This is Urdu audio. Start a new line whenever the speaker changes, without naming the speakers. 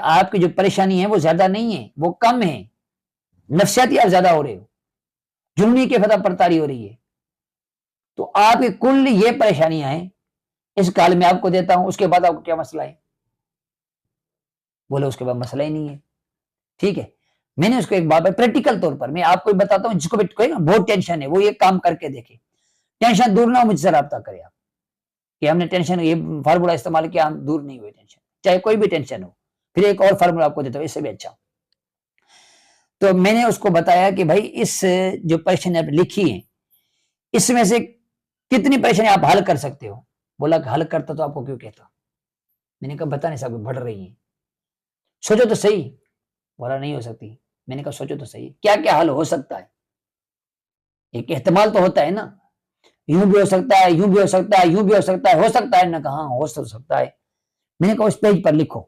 آپ کی جو پریشانی ہے وہ زیادہ نہیں ہے، وہ کم ہے، نفسیاتی آپ زیادہ ہو رہے ہو، جرمی کی فتح پرتاری ہو رہی ہے. تو آپ کی کل یہ پریشانیاں ہیں، اس کال میں آپ کو دیتا ہوں، اس کے بعد آپ کو کیا مسئلہ ہے؟ بولے اس کے بعد مسئلہ ہی نہیں ہے. ٹھیک ہے، میں نے اس کو ایک بات پریکٹیکل طور پر میں آپ کو بتاتا ہوں، جس کو بہت ٹینشن ہے وہ یہ کام کر کے دیکھے. ٹینشن دور نہ ہو، مجھ سے رابطہ کرے آپ کہ ہم نے ٹینشن یہ فارمولا استعمال کیا، ہم دور نہیں ہوئے ٹینشن، چاہے کوئی بھی ٹینشن ہو. پھر ایک اور فارمولا آپ کو دیتا ہوں اس سے بھی اچھا. تو میں نے اس کو بتایا کہ بھائی اس جو پریشانی آپ لکھی ہیں اس میں سے کتنی پریشانی آپ حل کر سکتے ہو؟ بولا کہ حل کرتا تو آپ کو کیوں کہتا. میں نے کہا بتا نہیں صاحب بڑھ رہی ہیں، سوچو تو صحیح. بولا نہیں ہو سکتی. میں نے کہا سوچو تو صحیح، کیا کیا حل ہو سکتا ہے؟ ایک احتمال تو ہوتا ہے نا، یوں بھی ہو سکتا ہے، یوں بھی ہو سکتا ہے، یوں بھی ہو سکتا ہے. ہو سکتا ہے؟ نہ کہا ہو سکتا ہے. میں نے کہا اس پیج پر لکھو